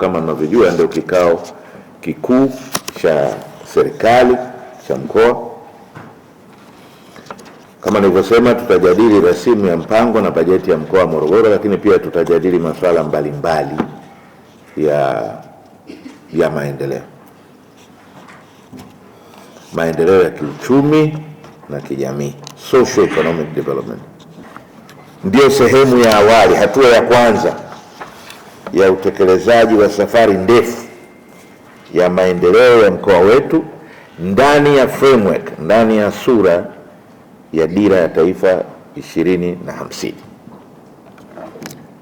Kama mnavyojua ndio kikao kikuu cha serikali cha mkoa. Kama nilivyosema, tutajadili rasimu ya mpango na bajeti ya mkoa wa Morogoro, lakini pia tutajadili masuala mbalimbali ya maendeleo ya kiuchumi na kijamii, socio economic development. Ndio sehemu ya awali, hatua ya kwanza ya utekelezaji wa safari ndefu ya maendeleo ya mkoa wetu ndani ya framework, ndani ya sura ya Dira ya Taifa 2050.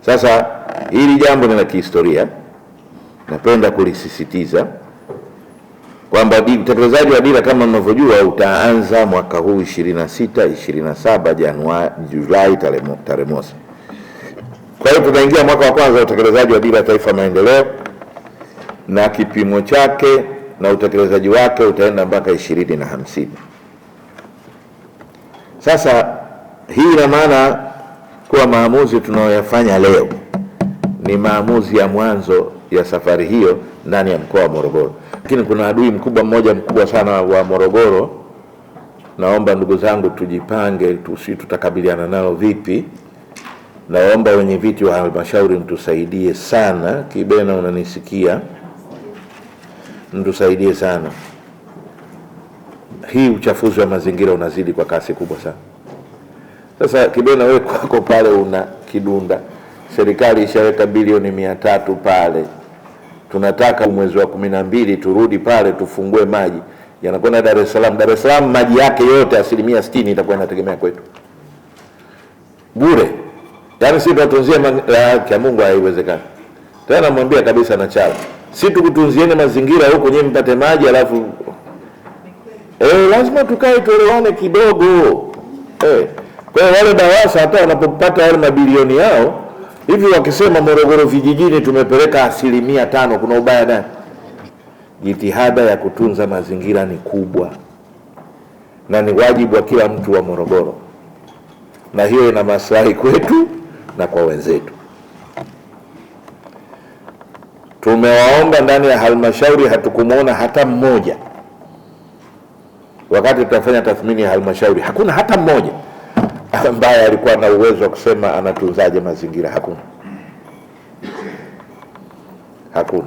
Sasa hili jambo ni la kihistoria, napenda kulisisitiza kwamba utekelezaji wa dira kama mnavyojua utaanza mwaka huu 27 Julai tarehe mosi. Kwa hiyo tunaingia mwaka wa kwanza utekelezaji wa Dira ya Taifa maendeleo, na kipimo chake na utekelezaji wake utaenda mpaka 2050. Sasa hii ina maana kuwa maamuzi tunayoyafanya leo ni maamuzi ya mwanzo ya safari hiyo ndani ya mkoa wa Morogoro. Lakini kuna adui mkubwa sana wa Morogoro. Naomba ndugu zangu tujipange, tutakabiliana nao vipi. Naomba wenye viti wa halmashauri mtusaidie sana. Kibena, unanisikia? Mtusaidie sana. Hii uchafuzi wa mazingira unazidi kwa kasi kubwa sana. Sasa Kibena, wewe kwako pale una Kidunda, serikali ishaweka bilioni 300 pale. Tunataka mwezi wa 12 turudi pale tufungue maji yanakwenda Dar es Salaam. Dar es Salaam maji yake yote 60% itakuwa inategemea kwetu bure. Yaani sisi tutunzie ya Mungu, haiwezekani. Tena namwambia kabisa na Chala, sisi tukutunzieni mazingira huko nyewe mpate maji, alafu lazima tukae tuelewane kidogo. Kwa hiyo wale DAWASA hata wanapopata wale mabilioni yao hivi wakisema Morogoro vijijini tumepeleka 5%, kuna ubaya gani? Jitihada ya kutunza mazingira ni kubwa na ni wajibu wa kila mtu wa Morogoro, na hiyo ina maslahi kwetu na kwa wenzetu. Tumewaomba ndani ya halmashauri, hatukumuona hata mmoja wakati tutafanya tathmini ya halmashauri, hakuna hata mmoja ambaye alikuwa na uwezo wa kusema anatunzaje mazingira. Hakuna.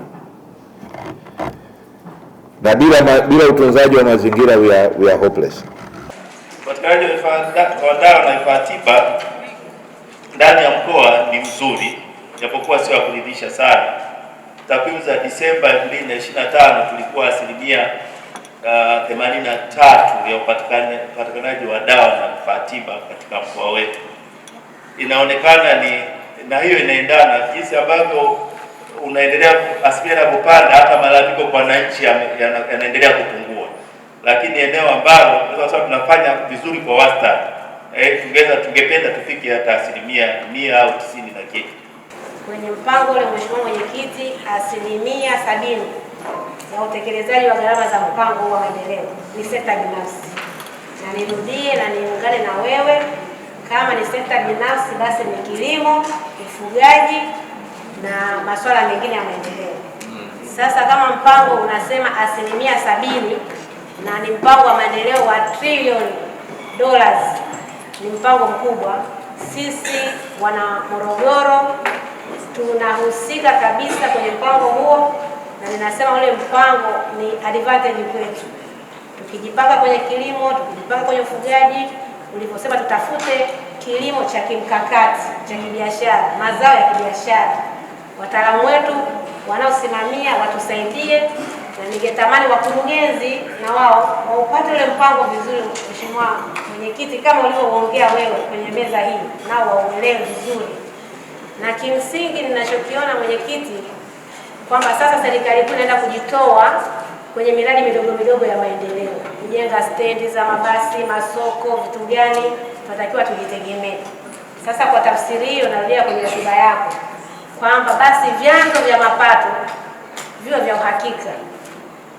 Na bila utunzaji wa mazingira we are hopeless. Upatikanaji wa dawa na vifaa tiba ndani ya mkoa ni mzuri, japokuwa sio ya kuridhisha sana. Takwimu za Disemba 2025 tulikuwa 83% ya upatikanaji wa dawa na vifaa tiba katika mkoa wetu. Inaonekana na hiyo inaendana jinsi ambavyo unaendelea asilimia kupanda, hata malalamiko kwa wananchi yanaendelea kupungua. Lakini eneo ambalo sasa tunafanya vizuri kwa wastani, tungependa tufike hata 100 au 90 na kitu. Kwenye mpango ule, Mheshimiwa Mwenyekiti, 70% ya utekelezaji wa gharama za mpango wa maendeleo ni sekta binafsi. Na nirudie na niungane na wewe, kama ni sekta binafsi basi ni kilimo, ufugaji na masuala mengine ya maendeleo. Sasa kama mpango unasema 70% na ni mpango wa maendeleo wa $1 trillion, ni mpango mkubwa. Sisi wana Morogoro tunahusika kabisa kwenye mpango huo, na ninasema ule mpango ni advantage kwetu. Tukijipanga kwenye kilimo, tukijipanga kwenye ufugaji, ulivyosema tutafute kilimo cha kimkakati, cha kibiashara, mazao ya kibiashara. Wataalamu wetu wanaosimamia watusaidie, na ningetamani wakurugenzi na wao waupate ule mpango vizuri. Mheshimiwa Mwenyekiti, kama ulivyoongea wewe kwenye meza hii, nao wauelewe vizuri. Na kimsingi ninachokiona Mwenyekiti, kwamba sasa serikali kuu inaenda kujitoa kwenye miradi midogo ya maendeleo, kujenga stendi za mabasi, masoko, vitu gani tunatakiwa tujitegemee. Sasa kwa tafsiri hiyo, narudia kwenye hotuba yako kwamba basi vyanzo vya mapato viwe vya uhakika,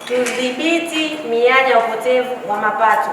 tudhibiti mianya ya upotevu wa mapato.